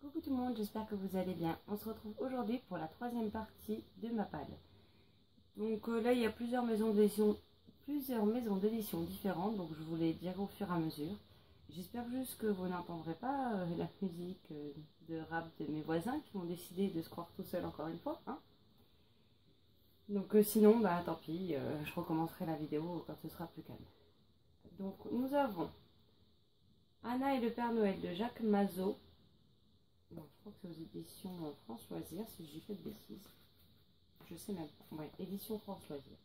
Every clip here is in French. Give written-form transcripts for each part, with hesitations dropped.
Coucou tout le monde, j'espère que vous allez bien. On se retrouve aujourd'hui pour la troisième partie de ma palle. Donc là il y a plusieurs maisons d'édition différentes, donc je vous les dirai au fur et à mesure. J'espère juste que vous n'entendrez pas la musique de rap de mes voisins qui ont décidé de se croire tout seuls encore une fois. Hein, donc sinon, bah tant pis, je recommencerai la vidéo quand ce sera plus calme. Donc nous avons Anna et le Père Noël de Jacques Mazot. Bon, je crois que c'est aux éditions France Loisirs, si j'ai fait de bêtises. Je sais même pas. Ouais, édition France Loisirs.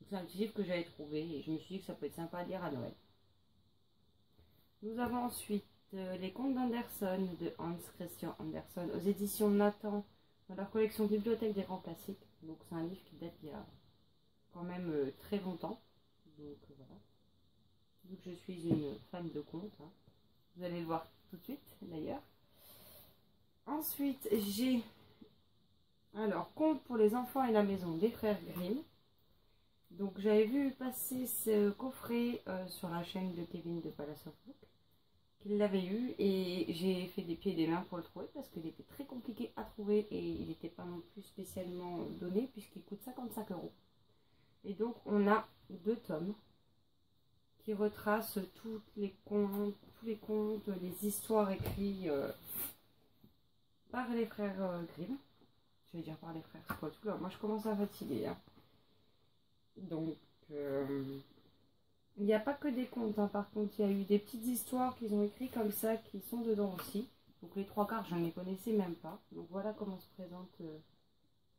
C'est un petit livre que j'avais trouvé et je me suis dit que ça peut être sympa à lire à Noël. Nous avons ensuite Les Contes d'Anderson de Hans Christian Andersen aux éditions Nathan dans leur collection Bibliothèque des grands classiques. Donc c'est un livre qui date d'il y a quand même très longtemps. Donc voilà. Vu que je suis une fan de contes, hein. Vous allez le voir tout de suite d'ailleurs. Ensuite, j'ai Contes pour les enfants et la maison des frères Grimm. Donc j'avais vu passer ce coffret sur la chaîne de Kevin de Palace of Book, qu'il l'avait eu, et j'ai fait des pieds et des mains pour le trouver parce qu'il était très compliqué à trouver et il n'était pas non plus spécialement donné puisqu'il coûte 55 €. Et donc on a 2 tomes qui retracent tous les contes, les histoires écrites par les frères Grimm. Je vais dire par les frères, c'est pas tout là. Moi je commence à fatiguer. Hein. Donc il n'y a pas que des contes, hein. Par contre il y a eu des petites histoires qu'ils ont écrites comme ça qui sont dedans aussi. Donc les 3/4 je ne les connaissais même pas. Donc voilà comment se présentent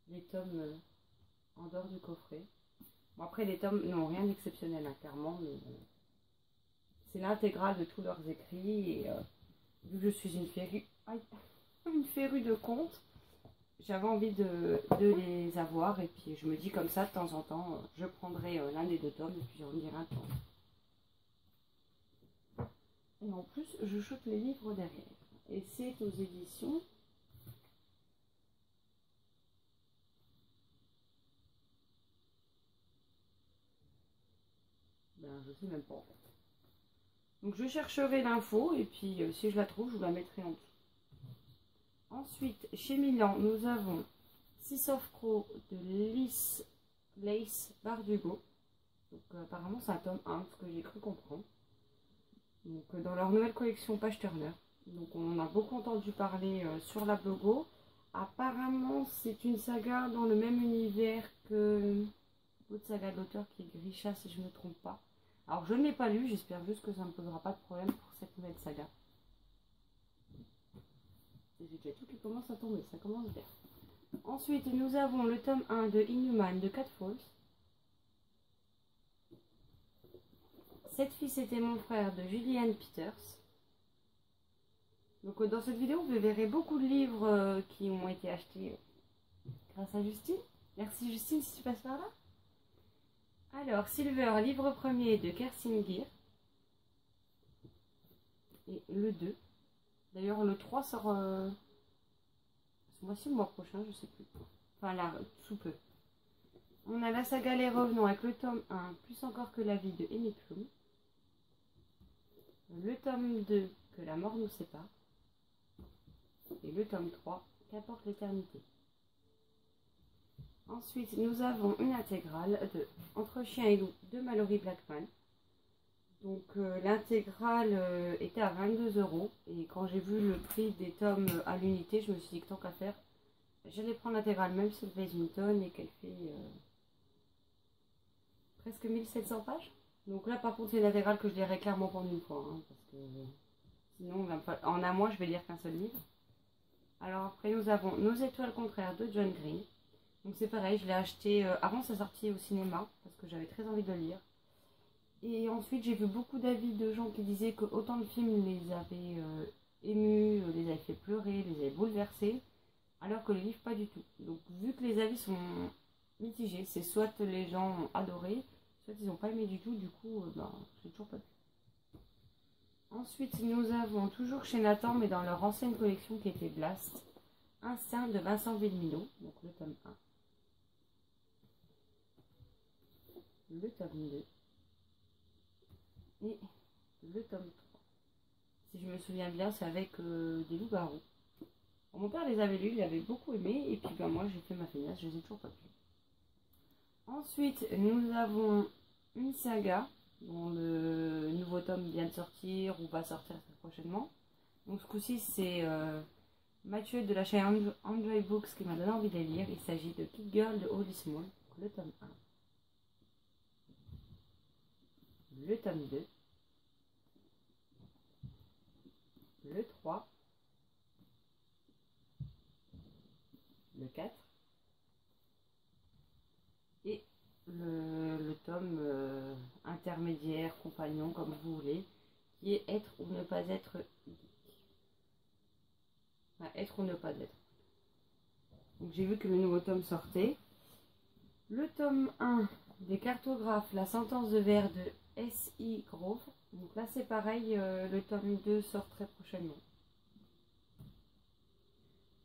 les tomes en dehors du coffret. Bon, après les tomes n'ont rien d'exceptionnel, hein, clairement, mais c'est l'intégrale de tous leurs écrits. Et vu que je suis une férue de contes, j'avais envie de les avoir, et puis je me dis comme ça de temps en temps je prendrai l'un des 2 tomes et puis j'en dirai un temps. Et en plus je chope les livres derrière et c'est aux éditions je sais même pas en fait. Donc je chercherai l'info et puis si je la trouve je vous la mettrai en dessous. Ensuite, chez Milan, nous avons Six of Crow de Lace Bardugo. Donc apparemment c'est un tome 1, ce que j'ai cru comprendre. Donc dans leur nouvelle collection Page Turner. Donc on en a beaucoup entendu parler sur la blogo. Apparemment c'est une saga dans le même univers que l'autre saga de l'auteur qui est Grisha si je ne me trompe pas. Alors je ne l'ai pas lu, j'espère juste que ça ne me posera pas de problème pour cette nouvelle saga. J'ai déjà tout qui commence à tomber, ça commence bien. Ensuite, nous avons le tome 1 de Inhuman de Cat Falls. Cette fille, c'était mon frère de Julian Peters. Donc dans cette vidéo, vous verrez beaucoup de livres qui ont été achetés grâce à Justine. Merci Justine si tu passes par là. Alors, Silver, livre premier de Kerstin Gill. Et le 2. D'ailleurs, le 3 sort ce mois-ci ou le mois prochain, je sais plus. Enfin, là, sous peu. On a la saga Les Revenants avec le tome 1, Plus encore que la vie de Amy Plum. Le tome 2, Que la mort nous sépare. Et le tome 3, Qu'apporte l'éternité. Ensuite, nous avons une intégrale de Entre chien et loup de Mallory Blackman. Donc l'intégrale était à 22 € et quand j'ai vu le prix des tomes à l'unité, je me suis dit que tant qu'à faire, j'allais prendre l'intégrale même si elle pèse une tonne et qu'elle fait presque 1700 pages. Donc là par contre c'est une intégrale que je lirai clairement pour une fois, hein, parce que sinon en un mois je vais lire qu'un seul livre. Alors après nous avons Nos étoiles contraires de John Green. Donc c'est pareil, je l'ai acheté avant sa sortie au cinéma parce que j'avais très envie de le lire. Et ensuite, j'ai vu beaucoup d'avis de gens qui disaient que autant de films les avaient émus, les avaient fait pleurer, les avaient bouleversés, alors que le livre, pas du tout. Donc, vu que les avis sont mitigés, c'est soit les gens ont adoré, soit ils n'ont pas aimé du tout, du coup, j'ai toujours pas vu. Ensuite, nous avons toujours chez Nathan, mais dans leur ancienne collection qui était Blast, Instinct de Vincent Villmino, donc le tome 1. Le tome 2. Et le tome 3. Si je me souviens bien, c'est avec des loups-garous. Alors, mon père les avait lus, il avait beaucoup aimé, et puis ben, moi j'ai fait ma feignasse, je les ai toujours pas lus. Ensuite, nous avons une saga dont le nouveau tome vient de sortir ou va sortir très prochainement. Donc ce coup-ci, c'est Mathieu de la chaîne Enjoy Books qui m'a donné envie de les lire. Il s'agit de Kid Girl de Holy Small, le tome 1, le tome 2, le 3, le 4 et le tome intermédiaire, compagnon, comme vous voulez, qui est Être ou ne pas être geek. Enfin, Être ou ne pas être. Donc j'ai vu que le nouveau tome sortait. Le tome 1 des cartographes, la sentence de verre de S.I. Grove. Donc là c'est pareil, le tome 2 sort très prochainement.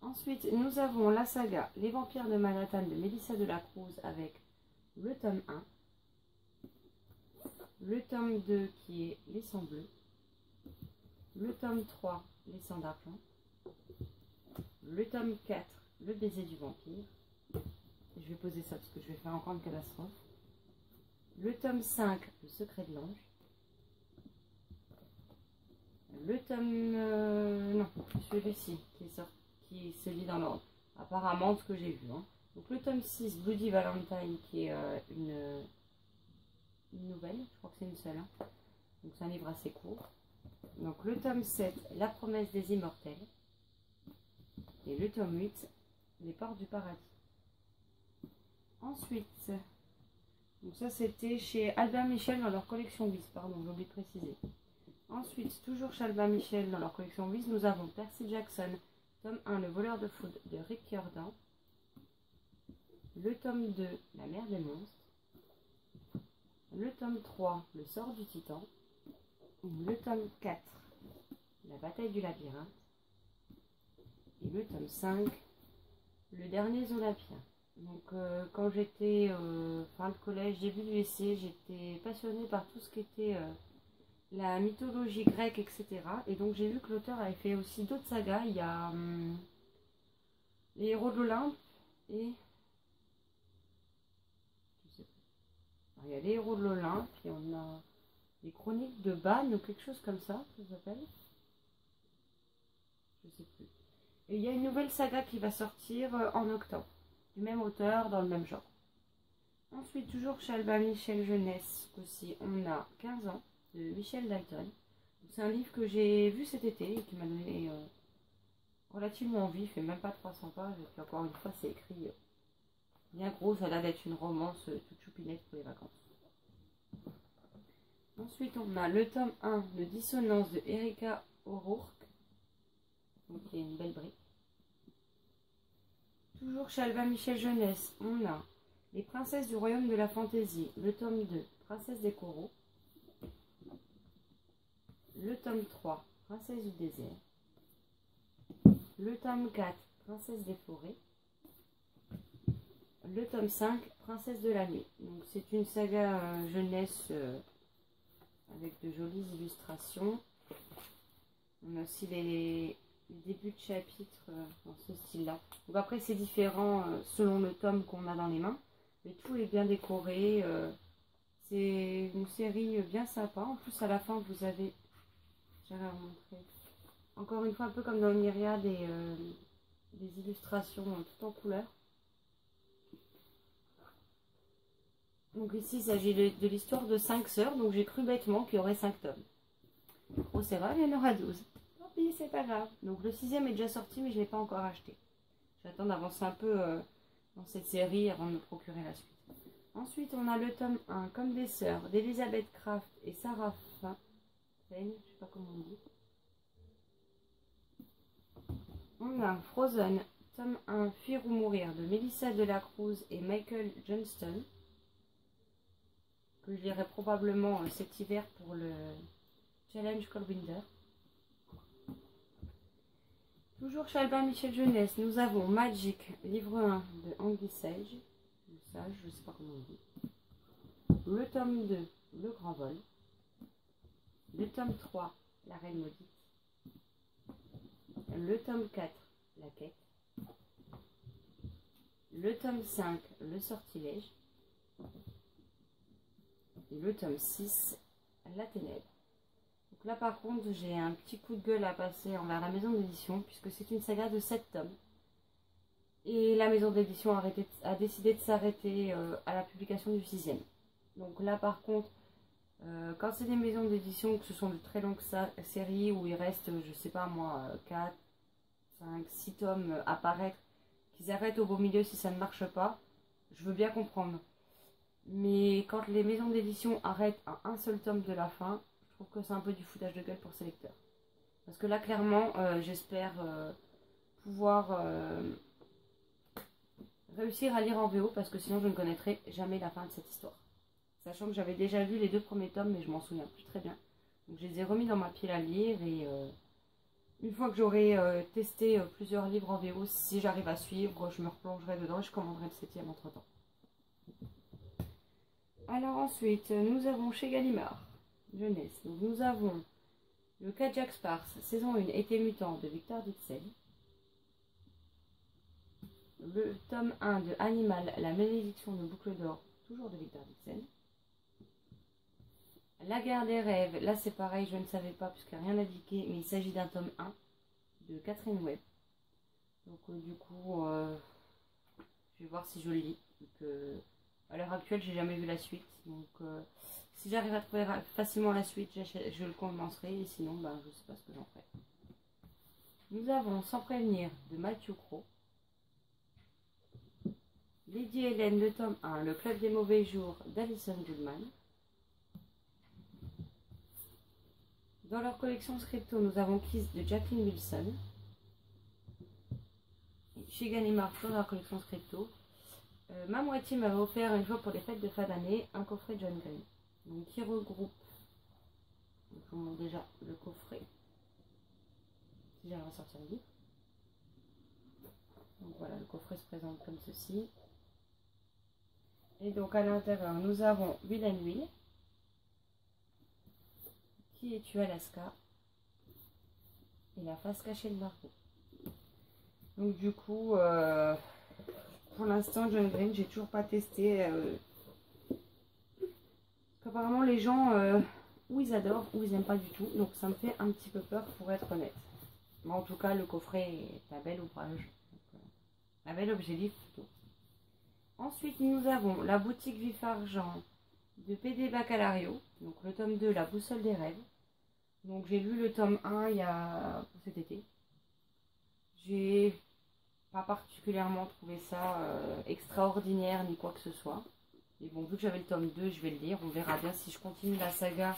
Ensuite, nous avons la saga Les vampires de Manhattan de Mélissa Delacruz avec le tome 1, le tome 2 qui est Les sangs bleus, le tome 3 Les sangs d'argent, le tome 4 Le baiser du vampire. Je vais poser ça parce que je vais faire encore une catastrophe. Le tome 5 Le secret de l'ange. Le tome... non, celui-ci qui est sorti, qui se lit dans l'ordre. Apparemment, ce que j'ai vu. Hein. Donc le tome 6, Bloody Valentine, qui est une nouvelle. Je crois que c'est une seule. Hein. Donc c'est un livre assez court. Donc le tome 7, La promesse des immortels. Et le tome 8, Les portes du paradis. Ensuite, donc ça c'était chez Albin Michel dans leur collection Wiz. Pardon, j'ai oublié de préciser. Ensuite, toujours chez Albin Michel dans leur collection Wiz, nous avons Percy Jackson, tome 1, Le voleur de foudre de Rick Riordan. Le tome 2, La mer des monstres. Le tome 3, Le sort du titan. Le tome 4, La bataille du labyrinthe. Et le tome 5, Le dernier Olympien. Donc quand j'étais fin de collège, début du lycée, j'étais passionnée par tout ce qui était la mythologie grecque, etc. Et donc j'ai vu que l'auteur avait fait aussi d'autres sagas. Il y a les héros de l'Olympe et... je sais plus. Alors, il y a les héros de l'Olympe, et on a les chroniques de Ban ou quelque chose comme ça s'appelle. Je sais plus. Et il y a une nouvelle saga qui va sortir en octobre. Du même auteur, dans le même genre. Ensuite, toujours chez Albin Michel Jeunesse, aussi, on a 15 ans, de Michel Dalton. C'est un livre que j'ai vu cet été et qui m'a donné relativement envie. Il fait même pas 300 pages. Et puis encore une fois, c'est écrit bien gros. Ça a l'air d'être une romance toute choupinette pour les vacances. Ensuite, on a le tome 1 de Dissonance de Erika O'Rourke. Donc, il y a une belle brique. Toujours chez Albin Michel Jeunesse, on a Les princesses du royaume de la fantaisie, le tome 2, Princesse des coraux. Le tome 3, Princesse du désert. Le tome 4, Princesse des forêts. Le tome 5, Princesse de la nuit. Donc c'est une saga jeunesse avec de jolies illustrations. On a aussi les débuts de chapitre dans ce style-là. Donc après c'est différent selon le tome qu'on a dans les mains. Mais tout est bien décoré. C'est une série bien sympa. En plus à la fin vous avez... J'allais vous montrer. Encore une fois, un peu comme dans Myriade, des illustrations tout en couleur. Donc ici, il s'agit de l'histoire de 5 sœurs. Donc j'ai cru bêtement qu'il y aurait 5 tomes. Oh, c'est vrai, il y en aura 12. Tant pis, c'est pas grave. Donc le 6e est déjà sorti, mais je ne l'ai pas encore acheté. J'attends d'avancer un peu dans cette série avant de me procurer la suite. Ensuite, on a le tome 1, Comme des sœurs, d'Elizabeth Craft et Sarah Fain. Je ne sais pas comment on dit. On a Frozen, tome 1, Fuir ou mourir de Mélissa Delacruz et Michael Johnston. Que je lirai probablement cet hiver pour le Challenge Cold Winter. Toujours chez Albin Michel Jeunesse, nous avons Magic, livre 1 de Andy Sage. Sage, je ne sais pas comment on dit. Le tome 2, Le Grand Vol. Le tome 3, La Reine Maudite. Le tome 4, La quête. Le tome 5, le sortilège. Et le tome 6, la ténèbre. Donc là par contre j'ai un petit coup de gueule à passer envers la maison d'édition puisque c'est une saga de 7 tomes. Et la maison d'édition a décidé de s'arrêter à la publication du 6e. Donc là par contre, quand c'est des maisons d'édition, que ce sont de très longues séries où il reste, je sais pas moi, 4, 5, 6 tomes à paraître, qu'ils arrêtent au beau milieu si ça ne marche pas, je veux bien comprendre. Mais quand les maisons d'édition arrêtent à un seul tome de la fin, je trouve que c'est un peu du foutage de gueule pour ces lecteurs. Parce que là, clairement, j'espère pouvoir réussir à lire en VO, parce que sinon je ne connaîtrai jamais la fin de cette histoire. Sachant que j'avais déjà lu les 2 premiers tomes, mais je m'en souviens plus très bien. Donc je les ai remis dans ma pile à lire, et une fois que j'aurai testé plusieurs livres en VO, si j'arrive à suivre, je me replongerai dedans et je commanderai le 7e entre temps. Alors ensuite, nous avons chez Gallimard, jeunesse. Donc nous avons le cas Jack Sparks, saison 1, Été mutant de Victor Dixel. Le tome 1 de Animal, la malédiction de Boucle d'Or, toujours de Victor Dixel. La guerre des rêves, là c'est pareil, je ne savais pas puisqu'il n'y a rien indiqué, mais il s'agit d'un tome 1 de Catherine Webb. Donc du coup, je vais voir si je le lis. Donc, à l'heure actuelle, j'ai jamais vu la suite. Donc si j'arrive à trouver facilement la suite, je le commencerai. Et sinon, ben, je ne sais pas ce que j'en ferai. Nous avons Sans prévenir de Matthew Crow. Lydie Hélène, le tome 1, Le club des mauvais jours d'Alison Goodman. Dans leur collection Scripto, nous avons Kiss de Jacqueline Wilson. Chez Gallimard, dans leur collection Scripto, ma moitié m'avait offert une fois pour les fêtes de fin d'année un coffret John Green. Donc qui regroupe déjà le coffret. Si j'arrive à sortir le livre. Donc voilà, le coffret se présente comme ceci. Et donc à l'intérieur, nous avons Will and Will. Qui es-tu Alaska? Et la face cachée de Margot. Donc du coup, pour l'instant, John Green, j'ai toujours pas testé. Apparemment, les gens, ou ils adorent, ou ils n'aiment pas du tout. Donc ça me fait un petit peu peur pour être honnête. Mais en tout cas, le coffret est un bel ouvrage. Un bel objet livre plutôt. Ensuite, nous avons La boutique Vif Argent de PD Baccalario. Donc le tome 2, La boussole des rêves. Donc j'ai lu le tome 1 il y a cet été. J'ai pas particulièrement trouvé ça extraordinaire ni quoi que ce soit. Mais bon, vu que j'avais le tome 2, je vais le lire. On verra bien si je continue la saga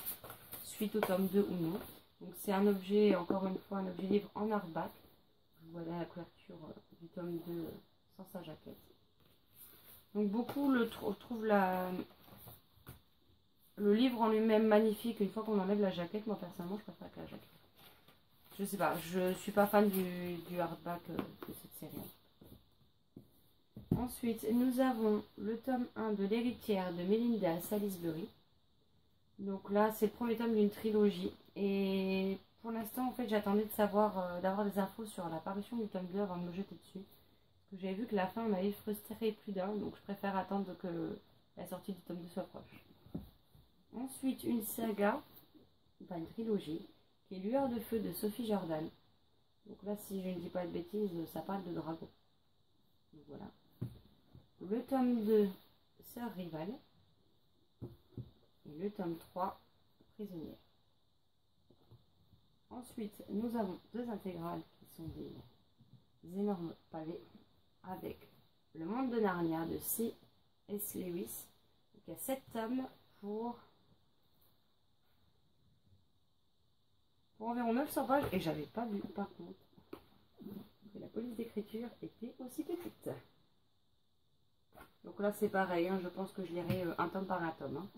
suite au tome 2 ou non. Donc c'est un objet, encore une fois, un objet livre en hardback. Voilà la couverture du tome 2 sans sa jaquette. Donc beaucoup trouvent le livre en lui-même magnifique une fois qu'on enlève la jaquette. Moi personnellement je préfère que la jaquette. Je sais pas, je suis pas fan du hardback de cette série. Ensuite nous avons le tome 1 de L'héritière de Melinda Salisbury. Donc là c'est le premier tome d'une trilogie. Et pour l'instant en fait j'attendais de savoir, d'avoir des infos sur la parution du tome 2 avant de me jeter dessus. Parce que j'avais vu que la fin m'avait frustré plus d'un. Donc je préfère attendre que la sortie du tome 2 soit proche. Ensuite, une saga, enfin une trilogie, qui est Lueur de feu de Sophie Jordan. Donc là, si je ne dis pas de bêtises, ça parle de dragon. Donc voilà. Le tome 2, Sœur rivale. Et le tome 3, Prisonnière. Ensuite, nous avons 2 intégrales qui sont des énormes pavés avec Le monde de Narnia de C.S. Lewis. Donc il y a 7 tomes pour environ 900 pages et j'avais pas vu par contre que la police d'écriture était aussi petite. Donc là c'est pareil, hein, je pense que je lirai un tome par un tome. Hein.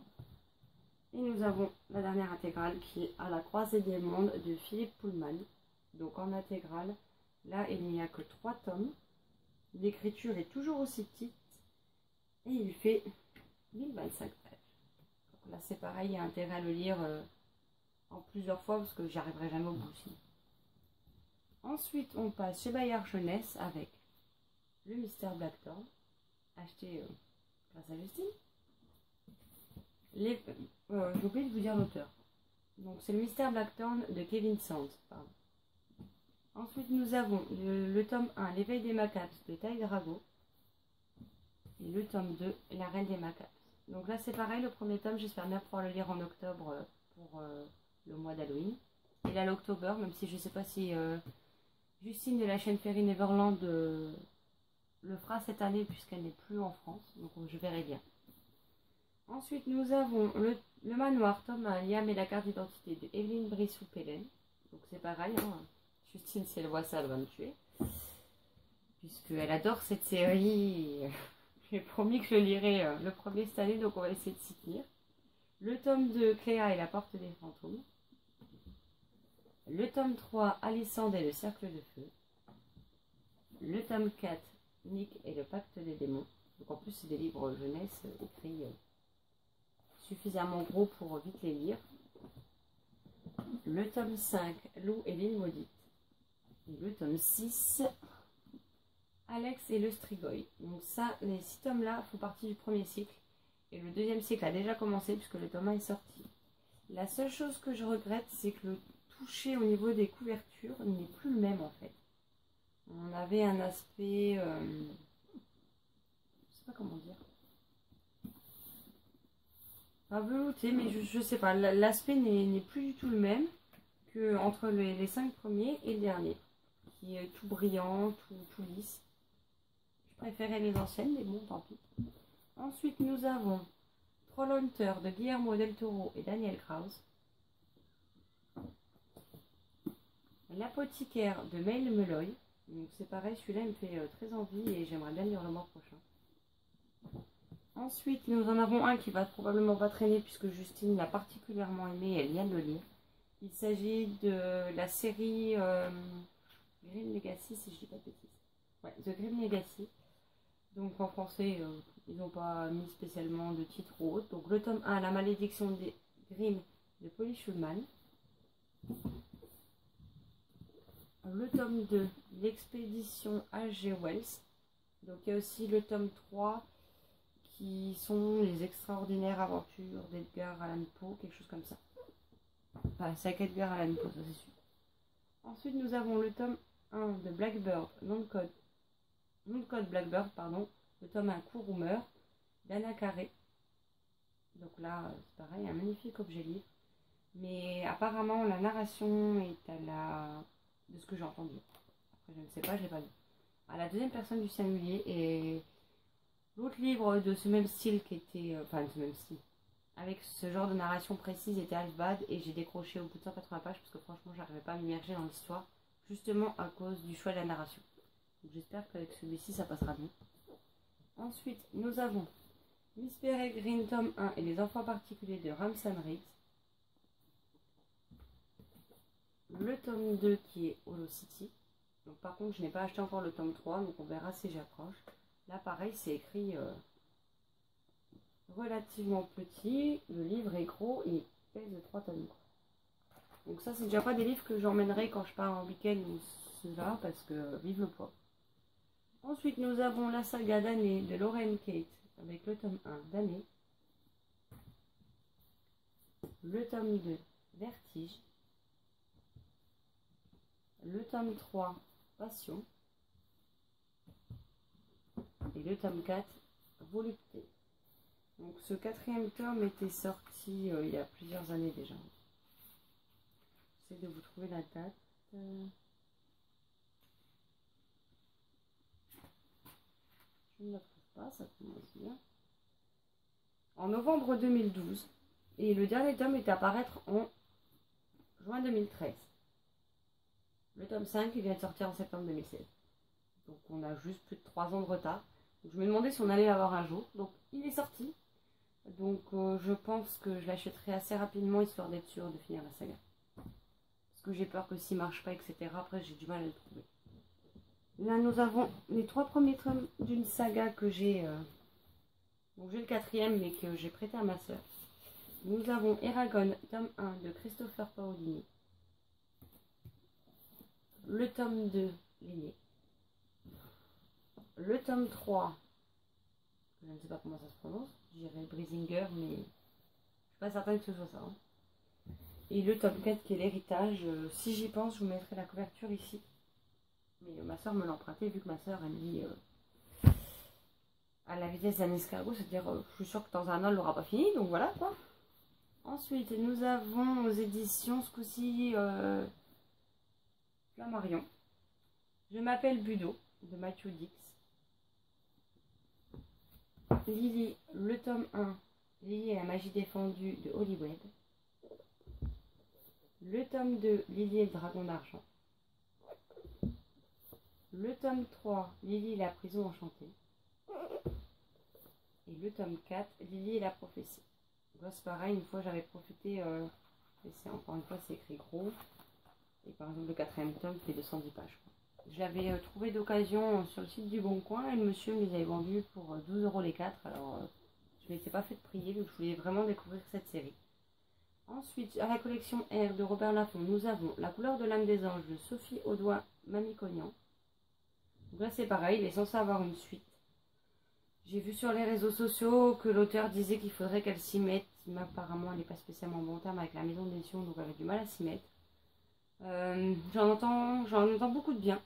Et nous avons la dernière intégrale qui est À la croisée des mondes de Philippe Pullman. Donc en intégrale, là il n'y a que 3 tomes. L'écriture est toujours aussi petite et il fait 1025 pages. Donc là c'est pareil, il y a intérêt à le lire en plusieurs fois parce que j'y arriverai jamais au bout sinon. Ensuite, on passe chez Bayard Jeunesse avec le Mystère Blackthorn, acheté grâce à Justine. J'ai oublié de vous dire l'auteur. Donc, c'est le Mystère Blackthorn de Kevin Sands. Pardon. Ensuite, nous avons le tome 1, L'éveil des Macabres de Ty Drago. Et le tome 2, La Reine des Macabres. Donc là, c'est pareil, le premier tome, j'espère bien pouvoir le lire en octobre pour le mois d'Halloween. Et là, l'octobre, même si je ne sais pas si Justine de la chaîne Fairy Neverland le fera cette année puisqu'elle n'est plus en France. Donc je verrai bien. Ensuite, nous avons le manoir, tome 1, Liam et la carte d'identité de Evelyne Brissou-Pellen. Donc c'est pareil, hein. Justine, si elle voit ça, elle va me tuer. Puisqu'elle adore cette série. J'ai promis que je lirai le premier cette année, donc on va essayer de s'y tenir. Le tome 2, Cléa et la porte des fantômes. Le tome 3, Alissandre et le cercle de feu. Le tome 4, Nick et le pacte des démons. Donc en plus, c'est des livres jeunesse écrits suffisamment gros pour vite les lire. Le tome 5, Lou et l'île maudite. Et le tome 6, Alex et le Strigoi. Donc ça, les 6 tomes-là font partie du premier cycle. Et le deuxième cycle a déjà commencé puisque le tome 1 est sorti. La seule chose que je regrette, c'est que le toucher au niveau des couvertures n'est plus le même en fait. On avait un aspect... je sais pas comment dire. Pas velouté, mais je sais pas. L'aspect n'est plus du tout le même que entre les 5 premiers et le dernier. Qui est tout brillant, tout lisse. Je préférais les anciennes, mais bon, tant pis. Ensuite, nous avons Trollhunter de Guillermo del Toro et Daniel Kraus. L'apothicaire de Mail Meloy. Donc c'est pareil, celui-là me fait très envie et j'aimerais bien lire le mois prochain. Ensuite, nous en avons un qui va probablement pas traîner puisque Justine l'a particulièrement aimé et elle vient de le lire. Il s'agit de la série Grim Legacy, si je dis pas de bêtises. Ouais, The Grim Legacy. Donc en français, ils n'ont pas mis spécialement de titre ou autre. Donc le tome 1, La malédiction des Grimm de Polly Schulman. Le tome 2, L'expédition H.G. Wells. Donc il y a aussi le tome 3 qui sont les extraordinaires aventures d'Edgar Allan Poe, quelque chose comme ça. Enfin, c'est avec Edgar Allan Poe, ça c'est sûr. Ensuite, nous avons le tome 1 de Blackbird, non-code Blackbird, pardon, le tome 1 Court ou meurt, d'Anna Carré. Donc là, c'est pareil, un magnifique objet livre. Mais apparemment, la narration est à la... de ce que j'ai entendu. Après, je ne sais pas, je l'ai pas lu. À la deuxième personne du singulier et l'autre livre de ce même style qui était... enfin, de ce même style. Avec ce genre de narration précise était Alfbad et j'ai décroché au bout de 180 pages parce que franchement, j'arrivais pas à m'immerger dans l'histoire justement à cause du choix de la narration. J'espère qu'avec celui-ci, ça passera bien. Ensuite, nous avons Miss Peregrine, tome 1 et les enfants particuliers de Ramson Riggs. Le tome 2 qui est Hollow City. Donc, par contre, je n'ai pas acheté encore le tome 3, donc on verra si j'approche. Là, pareil, c'est écrit relativement petit. Le livre est gros et pèse 3 tonnes. Donc ça, c'est déjà pas des livres que j'emmènerai quand je pars en week-end ou cela, parce que vive le poids. Ensuite, nous avons la saga d'année de Lauren Kate, avec le tome 1 d'année. Le tome 2, Vertige. Le tome 3, Passion. Et le tome 4, Volupté. Donc ce quatrième tome était sorti il y a plusieurs années déjà. J'essaie de vous trouver la date. Je ne la trouve pas, ça commence bien. En novembre 2012. Et le dernier tome est à paraître en juin 2013. Le tome 5 il vient de sortir en septembre 2016. Donc on a juste plus de 3 ans de retard. Donc, je me demandais si on allait l'avoir un jour. Donc il est sorti. Donc je pense que je l'achèterai assez rapidement histoire d'être sûre de finir la saga. Parce que j'ai peur que s'il ne marche pas, etc. Après j'ai du mal à le trouver. Là nous avons les 3 premiers tomes d'une saga que j'ai... donc j'ai le 4e mais que j'ai prêté à ma soeur. Nous avons Eragon, tome 1 de Christopher Paolini. le tome 2, l'aîné. Le tome 3, je ne sais pas comment ça se prononce, je dirais Brisinger, mais je ne suis pas certaine que ce soit ça. Hein. Et le tome 4 qui est l'héritage, si j'y pense, je vous mettrai la couverture ici. Mais ma soeur me l'a emprunté, vu que ma soeur, elle lit à la vitesse d'un escargot, c'est-à-dire, je suis sûre que dans un an, elle l'aura pas fini, donc voilà quoi. Ensuite, nous avons aux éditions, ce coup-ci, Flammarion. Je m'appelle Budo, de Matthew Dix. Lily, le tome 1, Lily et la magie défendue de Hollywood. Le tome 2, Lily et le dragon d'argent. Le tome 3, Lily et la prison enchantée. Et le tome 4, Lily et la prophétie. Là, c'est pareil, une fois j'avais profité, et c'est encore une fois c'est écrit gros. Et par exemple le 4e tome fait 210 pages. Je l'avais trouvé d'occasion sur le site du Bon Coin et le monsieur me les avait vendus pour 12 € les 4. Alors je ne m'étais pas fait prier, donc je voulais vraiment découvrir cette série. Ensuite, à la collection R de Robert Laffont, nous avons La couleur de l'âme des anges de Sophie Audoin Mamikonian. Donc là c'est pareil, il est censé avoir une suite. J'ai vu sur les réseaux sociaux que l'auteur disait qu'il faudrait qu'elle s'y mette, mais apparemment elle n'est pas spécialement en bon terme avec la maison d'édition, donc elle avait du mal à s'y mettre. J'en entends beaucoup de bien,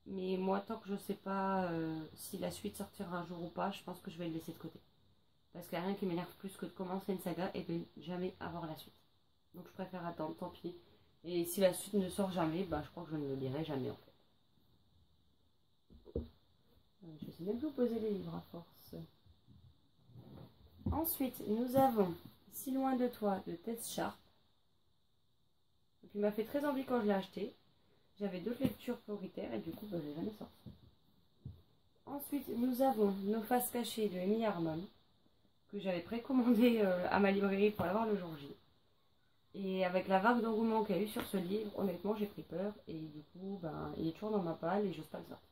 mais moi tant que je ne sais pas si la suite sortira un jour ou pas, je pense que je vais le laisser de côté. Parce qu'il n'y a rien qui m'énerve plus que de commencer une saga et de jamais avoir la suite. Donc je préfère attendre, tant pis. Et si la suite ne sort jamais, bah, je crois que je ne le lirai jamais en fait. Je sais même plus où poser les livres à force. Ensuite, nous avons Si loin de toi de Tess Sharp. Qui m'a fait très envie quand je l'ai acheté. J'avais d'autres lectures prioritaires et du coup, bah, je l'ai jamais sorti. Ensuite, nous avons Nos faces cachées de Amy Harmon, que j'avais précommandé à ma librairie pour l'avoir le jour J. Et avec la vague d'engouement qu'il y a eu sur ce livre, honnêtement, j'ai pris peur. Et du coup, ben, il est toujours dans ma palle et j'ose pas le sortir.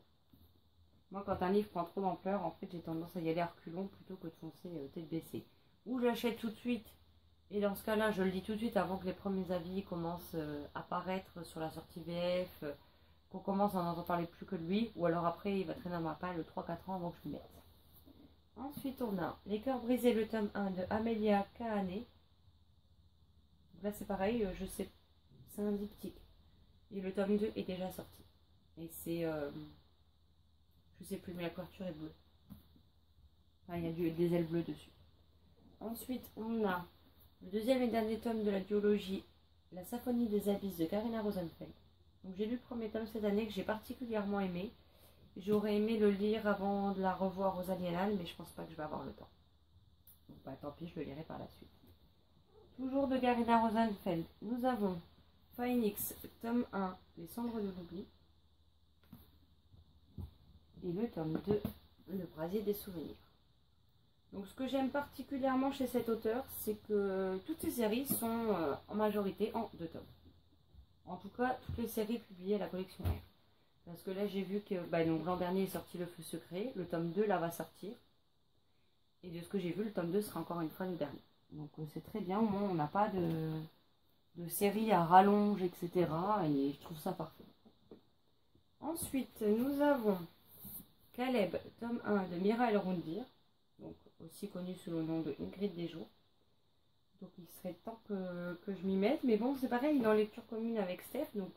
Moi, quand un livre prend trop d'ampleur, en fait, j'ai tendance à y aller à reculons plutôt que de foncer tête baissée. Ou je l'achète tout de suite, et dans ce cas-là, je le lis tout de suite avant que les premiers avis commencent à apparaître sur la sortie VF, qu'on commence à en entendre parler plus que de lui, ou alors après, il va traîner dans ma palle 3-4 ans avant que je le mette. Ensuite, on a Les cœurs brisés, le tome 1 de Amelia Kahane. Là, c'est pareil, je sais, c'est un diptyque. Et le tome 2 est déjà sorti. Et c'est... je sais plus, mais la couverture est bleue. Enfin, il y a des ailes bleues dessus. Ensuite, on a le deuxième et dernier tome de la duologie La symphonie des abysses de Karina Rosenfeld. Donc j'ai lu le premier tome cette année que j'ai particulièrement aimé. J'aurais aimé le lire avant de la revoir aux Aliénales, mais je pense pas que je vais avoir le temps. Donc bah, tant pis, je le lirai par la suite. Toujours de Karina Rosenfeld, nous avons Phoenix, tome 1, Les cendres de l'oubli. Et le tome 2, Le brasier des souvenirs. Donc ce que j'aime particulièrement chez cet auteur, c'est que toutes ces séries sont en majorité en 2 tomes. En tout cas, toutes les séries publiées à la collection R. Parce que là, j'ai vu que l'an dernier est sorti Le Feu Secret, le tome 2 là va sortir. Et de ce que j'ai vu, le tome 2 sera encore une fois le dernier. Donc c'est très bien, au moins on n'a pas de série à rallonge, etc. Et je trouve ça parfait. Ensuite, nous avons Caleb, tome 1 de Mira El-Roundir, donc aussi connu sous le nom de Ingrid Desjours. Donc il serait temps que je m'y mette. Mais bon, c'est pareil, il est en lecture commune avec Steph, donc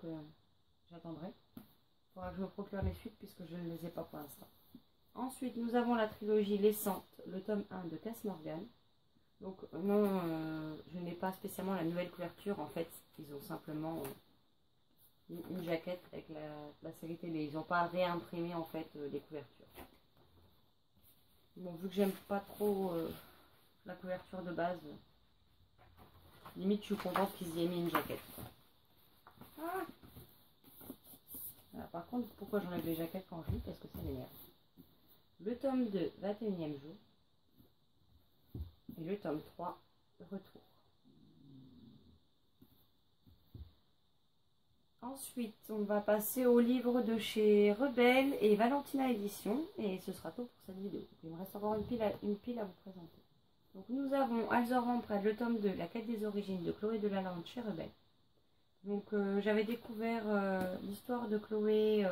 j'attendrai. Il faudra que je me procure les suites puisque je ne les ai pas pour l'instant. Ensuite, nous avons la trilogie L'Essente, le tome 1 de Cass Morgan. Donc non, je n'ai pas spécialement la nouvelle couverture. En fait, ils ont simplement une jaquette avec la série télé. Ils n'ont pas réimprimé en fait les couvertures. Bon, vu que j'aime pas trop la couverture de base, limite je suis contente qu'ils y aient mis une jaquette. Ah. Alors, par contre, pourquoi j'enlève les jaquettes quand je lis? Parce que ça m'énerve. Le tome 2, 21e jour. Et le tome 3, Retour. Ensuite, on va passer au livre de chez Rebelle et Valentina Édition. Et ce sera tout pour cette vidéo. Il me reste encore une pile à vous présenter. Donc nous avons Alzor Près, le tome 2, La quête des origines de Chloé Delalande chez Rebelle. Donc j'avais découvert l'histoire de Chloé,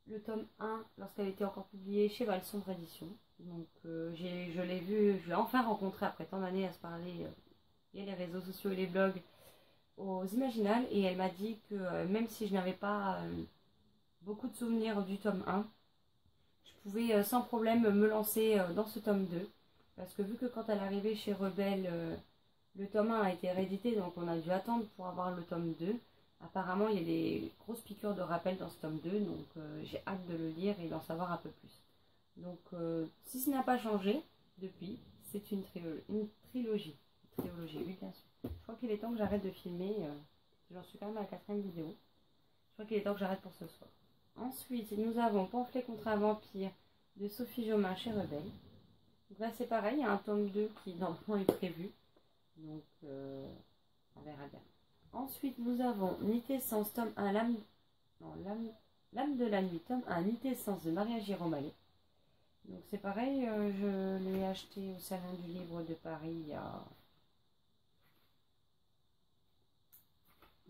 le tome 1, lorsqu'elle était encore publiée chez Valsombre Édition. Donc je l'ai vu, je l'ai enfin rencontré après tant d'années à se parler via les réseaux sociaux et les blogs aux Imaginales. Et elle m'a dit que même si je n'avais pas beaucoup de souvenirs du tome 1, je pouvais sans problème me lancer dans ce tome 2. Parce que vu que quand elle est arrivée chez Rebelle, le tome 1 a été réédité, donc on a dû attendre pour avoir le tome 2. Apparemment, il y a des grosses piqûres de rappel dans ce tome 2, donc j'ai hâte de le lire et d'en savoir un peu plus. Donc, si ce n'a pas changé depuis, c'est une trilogie. Oui, bien sûr. Je crois qu'il est temps que j'arrête de filmer. J'en suis quand même à la 4e vidéo. Je crois qu'il est temps que j'arrête pour ce soir. Ensuite, nous avons Pamphlet contre un vampire de Sophie Jomain chez Rebelle. Donc là, c'est pareil, il y a un tome 2 qui normalement est prévu. Donc, on verra bien. Ensuite, nous avons Nitessence, tome 1, L'âme de la nuit, tome 1, Nitessence de Maria Giromalet. Donc c'est pareil, je l'ai acheté au Salon du Livre de Paris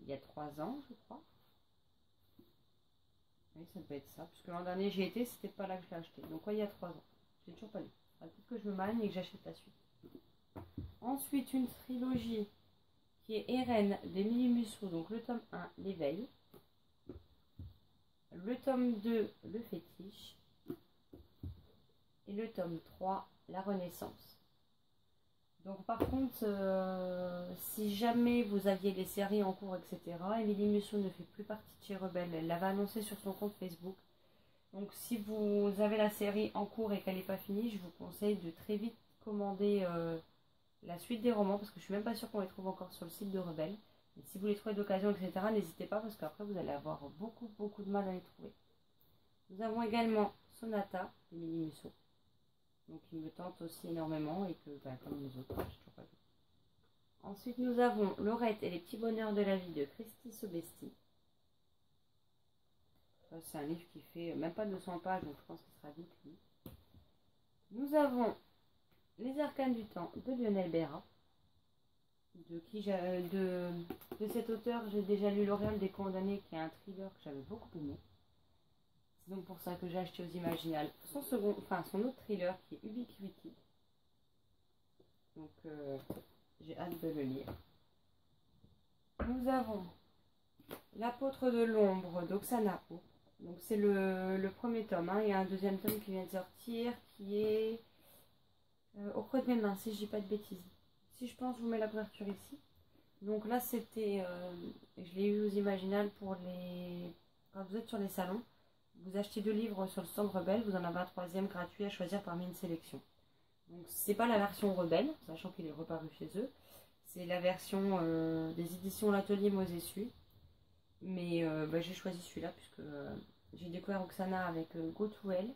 il y a 3 ans, je crois. Oui, ça peut être ça, puisque l'an dernier j'y étais, c'était pas là que je l'ai acheté. Donc ouais, il y a 3 ans. Je l'ai toujours pas lu. Peut-être que je me magne et que j'achète la suite. Ensuite, une trilogie qui est Eren d'Émilie Musso, donc le tome 1, L'éveil. Le tome 2, Le fétiche. Et le tome 3, La Renaissance. Donc par contre, si jamais vous aviez les séries en cours, etc., Émilie Musso ne fait plus partie de chez Rebelle. Elle l'avait annoncé sur son compte Facebook. Donc si vous avez la série en cours et qu'elle n'est pas finie, je vous conseille de très vite commander la suite des romans, parce que je suis même pas sûre qu'on les trouve encore sur le site de Rebelle. Et si vous les trouvez d'occasion, etc., n'hésitez pas, parce qu'après vous allez avoir beaucoup de mal à les trouver. Nous avons également Sonata d'Émilie Musso. Donc il me tente aussi énormément et que, comme les autres, j'ai toujours pas vu. Ensuite, nous avons Laurette et les petits bonheurs de la vie de Christy Sobesti. Ça, c'est un livre qui fait même pas 200 pages, donc je pense qu'il sera vite lu. Nous avons Les Arcanes du temps de Lionel Béra. De cet auteur, j'ai déjà lu L'Auréole des condamnés, qui est un thriller que j'avais beaucoup aimé. C'est donc pour ça que j'ai acheté aux Imaginales son autre thriller qui est Ubiquity. Donc j'ai hâte de le lire. Nous avons L'apôtre de l'ombre d'Oksana O. Donc c'est le premier tome. Il y a un deuxième tome qui vient de sortir qui est au creux de mes mains, si je dis pas de bêtises. Si je pense, je vous mets la couverture ici. Donc là c'était, je l'ai eu aux Imaginales pour les... Quand vous êtes sur les salons, vous achetez 2 livres sur le stand Rebelle, vous en avez un 3e gratuit à choisir parmi une sélection. Donc c'est pas la version Rebelle, sachant qu'il est reparu chez eux. C'est la version des éditions L'Atelier Mosessu. Mais j'ai choisi celui-là puisque j'ai découvert Oksana avec Go To Hell,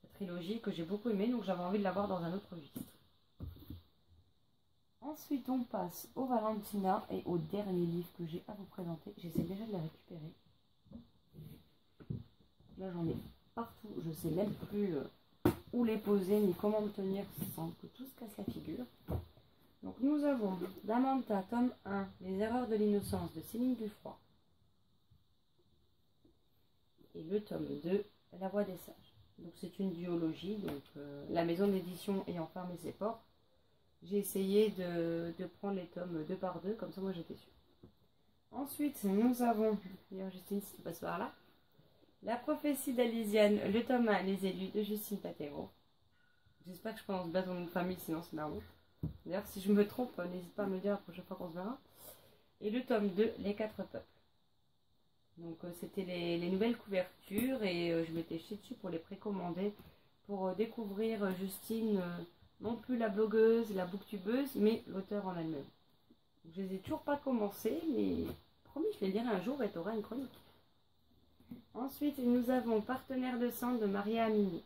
sa trilogie que j'ai beaucoup aimée, donc j'avais envie de l'avoir dans un autre registre. Ensuite on passe au Valentina et au dernier livre que j'ai à vous présenter. J'essaie déjà de les récupérer. Là j'en ai partout, je sais même plus où les poser ni comment me tenir sans que tout se casse la figure. Donc nous avons Damanta, tome 1, Les erreurs de l'innocence de Céline Dufroy. Et le tome 2, La voix des sages. Donc c'est une duologie, donc la maison d'édition ayant fermé ses portes, j'ai essayé de prendre les tomes 2 par 2, comme ça moi j'étais sûre. Ensuite nous avons, d'ailleurs Justine si tu passes par là, La prophétie d'Alysiane, le tome 1, Les élus de Justine Patero. J'espère que je prononce bien ton nom de famille, sinon c'est marrant. D'ailleurs si je me trompe, n'hésite pas à me le dire la prochaine fois qu'on se verra. Et le tome 2, Les 4 peuples. Donc c'était les nouvelles couvertures et je m'étais jetée dessus pour les précommander, pour découvrir Justine, non plus la blogueuse, la booktubeuse, mais l'auteur en elle-même. Je les ai toujours pas commencé, mais promis, je les lirai un jour et tu auras une chronique. Ensuite, nous avons Partenaire de sang de Maria Amini,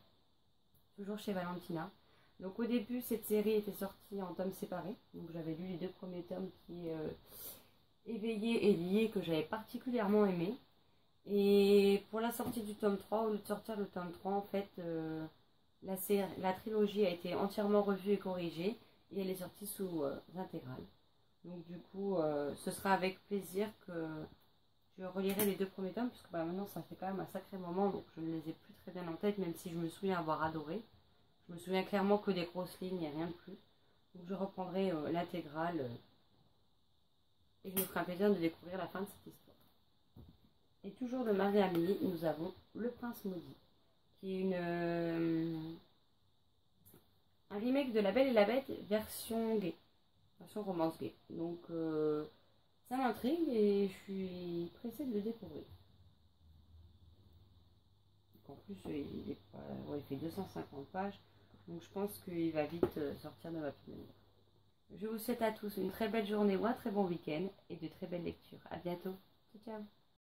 toujours chez Valentina. Donc au début, cette série était sortie en tomes séparés. Donc j'avais lu les 2 premiers tomes qui Éveillé et lié, que j'avais particulièrement aimé. Et pour la sortie du tome 3, au lieu de sortir le tome 3, en fait, la trilogie a été entièrement revue et corrigée. Et elle est sortie sous intégrale. Donc du coup, ce sera avec plaisir que je relirai les 2 premiers tomes, puisque maintenant ça fait quand même un sacré moment, donc je ne les ai plus très bien en tête, même si je me souviens avoir adoré. Je me souviens clairement que des grosses lignes et rien de plus. Donc je reprendrai l'intégrale et je me ferai un plaisir de découvrir la fin de cette histoire. Et toujours de Marie-Amélie, nous avons Le Prince Maudit, qui est un remake de La Belle et la Bête version gay, version romance gay. Donc ça m'intrigue et je suis pressée de le découvrir. En plus, il fait 250 pages, donc je pense qu'il va vite sortir de ma pile. Je vous souhaite à tous une très belle journée ou un très bon week-end et de très belles lectures. À bientôt. Ciao, ciao.